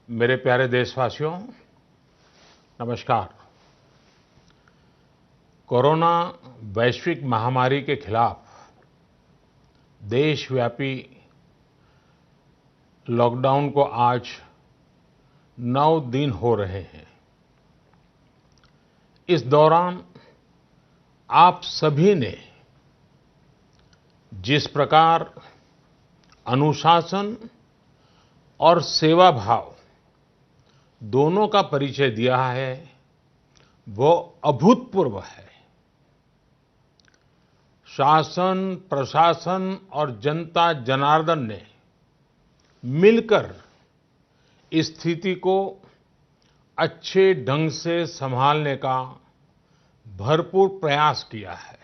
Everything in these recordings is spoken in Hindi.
मेरे प्यारे देशवासियों, नमस्कार। कोरोना वैश्विक महामारी के खिलाफ देशव्यापी लॉकडाउन को आज 9 दिन हो रहे हैं। इस दौरान आप सभी ने जिस प्रकार अनुशासन और सेवा भाव दोनों का परिचय दिया है, वो अभूतपूर्व है। शासन, प्रशासन और जनता जनार्दन ने मिलकर इस स्थिति को अच्छे ढंग से संभालने का भरपूर प्रयास किया है।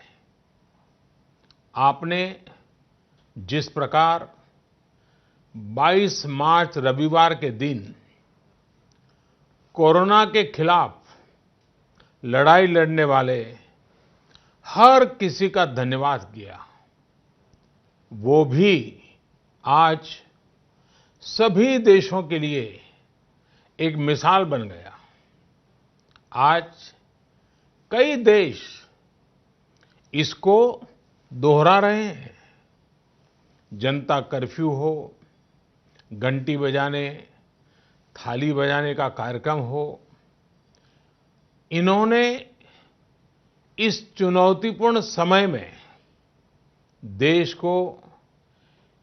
आपने जिस प्रकार 22 मार्च रविवार के दिन कोरोना के खिलाफ लड़ाई लड़ने वाले हर किसी का धन्यवाद किया, वो भी आज सभी देशों के लिए एक मिसाल बन गया। आज कई देश इसको दोहरा रहे हैं। जनता कर्फ्यू हो, घंटी बजाने, थाली बजाने का कार्यक्रम हो, इन्होंने इस चुनौतीपूर्ण समय में देश को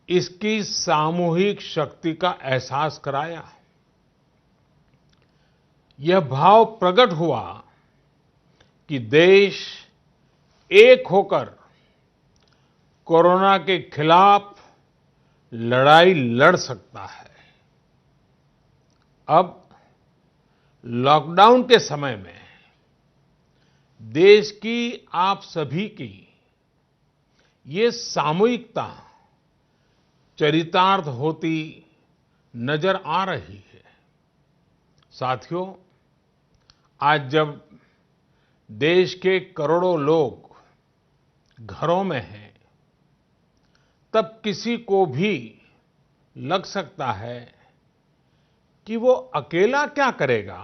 इसकी सामूहिक शक्ति का एहसास कराया। यह भाव प्रकट हुआ कि देश एक होकर कोरोना के खिलाफ लड़ाई लड़ सकता है। अब लॉकडाउन के समय में देश की आप सभी की ये सामूहिकता चरितार्थ होती नजर आ रही है। साथियों, आज जब देश के करोड़ों लोग घरों में हैं, तब किसी को भी लग सकता है कि वो अकेला क्या करेगा।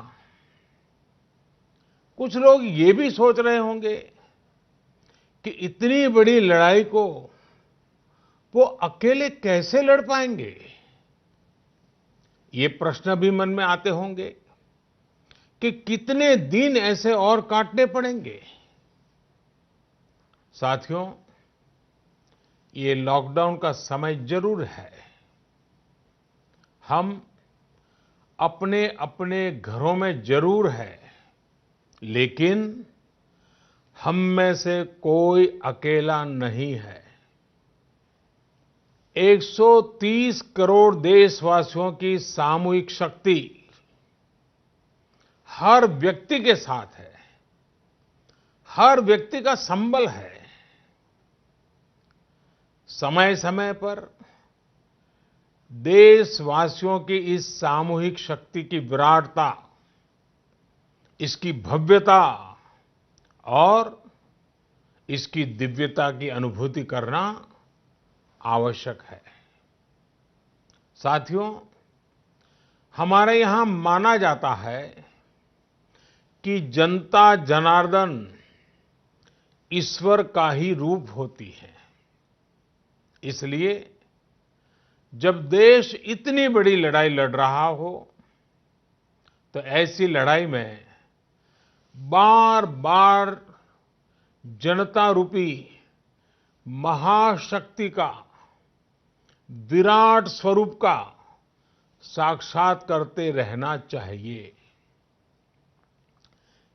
कुछ लोग ये भी सोच रहे होंगे कि इतनी बड़ी लड़ाई को वो अकेले कैसे लड़ पाएंगे। ये प्रश्न भी मन में आते होंगे कि कितने दिन ऐसे और काटने पड़ेंगे। साथियों, ये लॉकडाउन का समय जरूर है। हम अपने अपने घरों में जरूर है, लेकिन हम में से कोई अकेला नहीं है। 130 करोड़ देशवासियों की सामूहिक शक्ति हर व्यक्ति के साथ है, हर व्यक्ति का संबल है। समय समय पर देशवासियों की इस सामूहिक शक्ति की विराटता, इसकी भव्यता और इसकी दिव्यता की अनुभूति करना आवश्यक है। साथियों, हमारे यहां माना जाता है कि जनता जनार्दन ईश्वर का ही रूप होती है। इसलिए जब देश इतनी बड़ी लड़ाई लड़ रहा हो, तो ऐसी लड़ाई में बार बार जनता रूपी महाशक्ति का, विराट स्वरूप का साक्षात करते रहना चाहिए।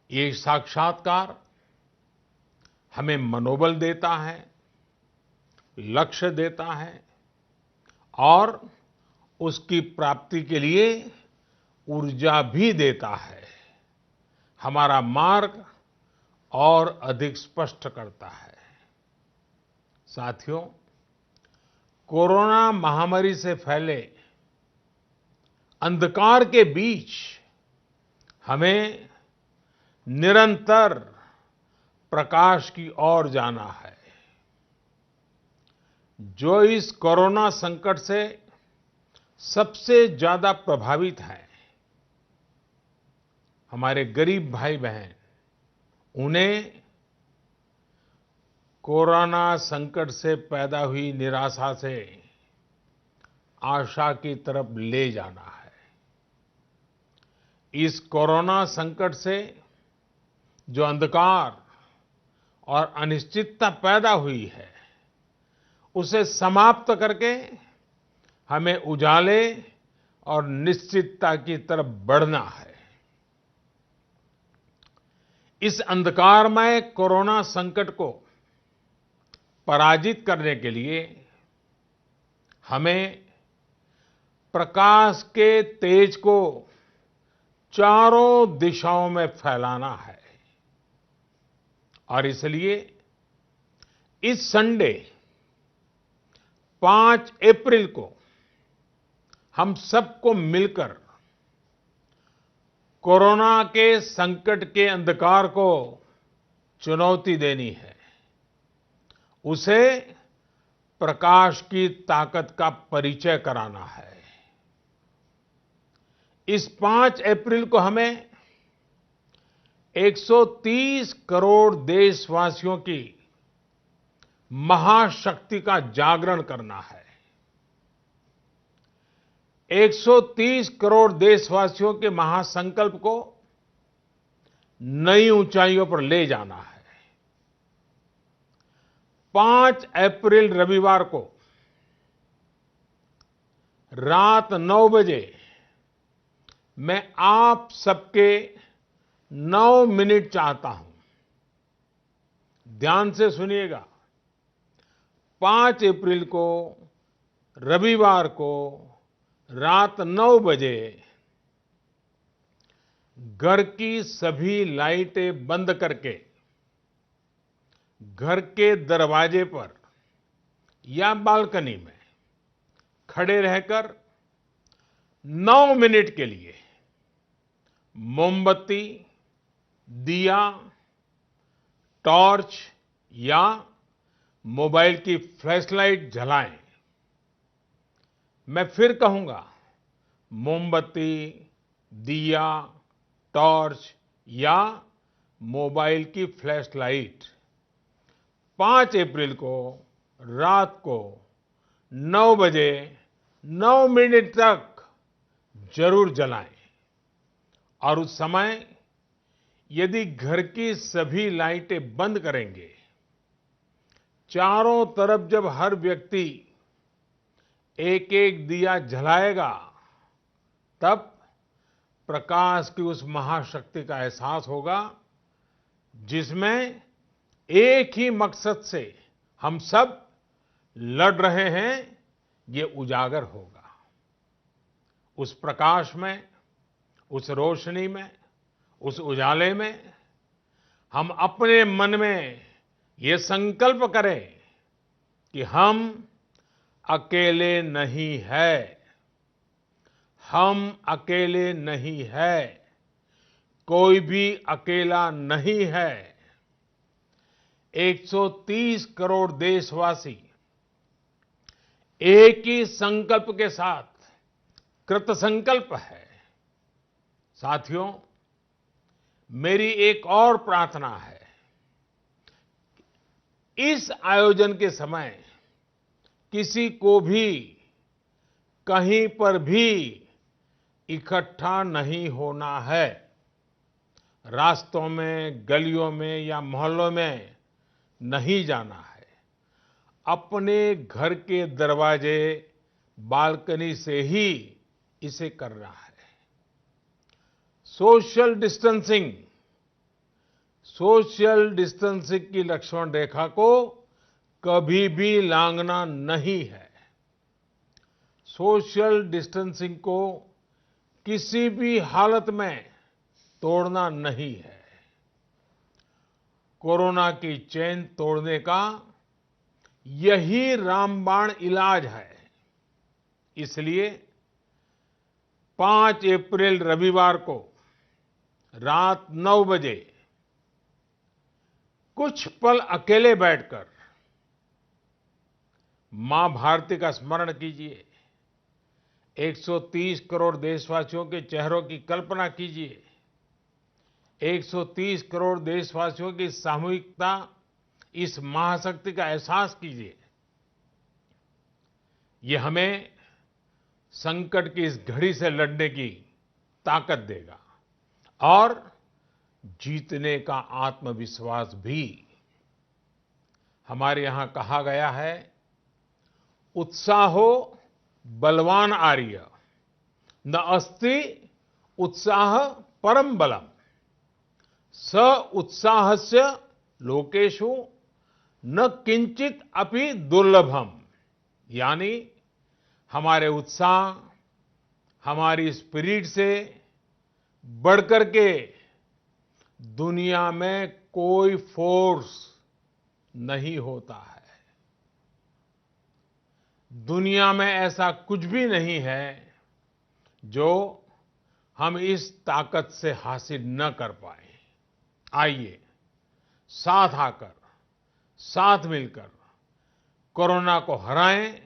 ये साक्षात्कार हमें मनोबल देता है, लक्ष्य देता है और उसकी प्राप्ति के लिए ऊर्जा भी देता है। हमारा मार्ग और अधिक स्पष्ट करता है। साथियों, कोरोना महामारी से फैले अंधकार के बीच हमें निरंतर प्रकाश की ओर जाना है। जो इस कोरोना संकट से सबसे ज्यादा प्रभावित है, हमारे गरीब भाई बहन, उन्हें कोरोना संकट से पैदा हुई निराशा से आशा की तरफ ले जाना है। इस कोरोना संकट से जो अंधकार और अनिश्चितता पैदा हुई है, उसे समाप्त करके हमें उजाले और निश्चितता की तरफ बढ़ना है। इस अंधकारमय कोरोना संकट को पराजित करने के लिए हमें प्रकाश के तेज को चारों दिशाओं में फैलाना है। और इसलिए इस संडे 5 अप्रैल को हम सबको मिलकर कोरोना के संकट के अंधकार को चुनौती देनी है, उसे प्रकाश की ताकत का परिचय कराना है। इस 5 अप्रैल को हमें 130 करोड़ देशवासियों की महाशक्ति का जागरण करना है। 130 करोड़ देशवासियों के महासंकल्प को नई ऊंचाइयों पर ले जाना है। 5 अप्रैल रविवार को रात 9 बजे मैं आप सबके 9 मिनट चाहता हूं। ध्यान से सुनिएगा। 5 अप्रैल को रविवार को रात 9 बजे घर की सभी लाइटें बंद करके घर के दरवाजे पर या बालकनी में खड़े रहकर 9 मिनट के लिए मोमबत्ती, दिया, टॉर्च या मोबाइल की फ्लैशलाइट जलाएं। मैं फिर कहूंगा, मोमबत्ती, दिया, टॉर्च या मोबाइल की फ्लैशलाइट 5 अप्रैल को रात को 9 बजे 9 मिनट तक जरूर जलाएं। और उस समय यदि घर की सभी लाइटें बंद करेंगे, चारों तरफ जब हर व्यक्ति एक एक दिया जलाएगा, तब प्रकाश की उस महाशक्ति का एहसास होगा, जिसमें एक ही मकसद से हम सब लड़ रहे हैं, ये उजागर होगा। उस प्रकाश में, उस रोशनी में, उस उजाले में हम अपने मन में ये संकल्प करें कि हम अकेले नहीं हैं। हम अकेले नहीं हैं। कोई भी अकेला नहीं है। 130 करोड़ देशवासी एक ही संकल्प के साथ कृत संकल्प है। साथियों, मेरी एक और प्रार्थना है। इस आयोजन के समय किसी को भी कहीं पर भी इकट्ठा नहीं होना है। रास्तों में, गलियों में या मोहल्लों में नहीं जाना है। अपने घर के दरवाजे, बालकनी से ही इसे करना है। सोशल डिस्टेंसिंग की लक्ष्मण रेखा को कभी भी लांघना नहीं है। सोशल डिस्टेंसिंग को किसी भी हालत में तोड़ना नहीं है। कोरोना की चेन तोड़ने का यही रामबाण इलाज है। इसलिए 5 अप्रैल रविवार को रात 9 बजे कुछ पल अकेले बैठकर मां भारती का स्मरण कीजिए। 130 करोड़ देशवासियों के चेहरों की कल्पना कीजिए 130 करोड़ देशवासियों की सामूहिकता, इस महाशक्ति का एहसास कीजिए। ये हमें संकट की इस घड़ी से लड़ने की ताकत देगा और जीतने का आत्मविश्वास भी। हमारे यहां कहा गया है, उत्साहो बलवान आर्य, न अस्ति उत्साह परम बलम, स उत्साहस्य लोकेषु न किंचित अपि दुर्लभम। यानी हमारे उत्साह, हमारी स्पिरिट से बढ़कर के दुनिया में कोई फोर्स नहीं होता है। दुनिया में ऐसा कुछ भी नहीं है जो हम इस ताकत से हासिल न कर पाए। आइए साथ आकर, साथ मिलकर कोरोना को हराएं,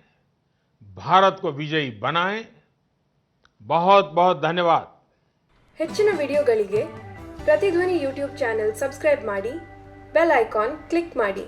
भारत को विजयी बनाएं। बहुत बहुत धन्यवाद। ಹೆಚ್ಚಿನ ವಿಡಿಯೋಗಳಿಗೆ ಪ್ರತಿಧ್ವನಿ ಯೂಟ್ಯೂಬ್ ಚಾನೆಲ್ ಸಬ್ಸ್ಕ್ರೈಬ್ ಮಾಡಿ, ಬೆಲ್ ಐಕಾನ್ ಕ್ಲಿಕ್ ಮಾಡಿ।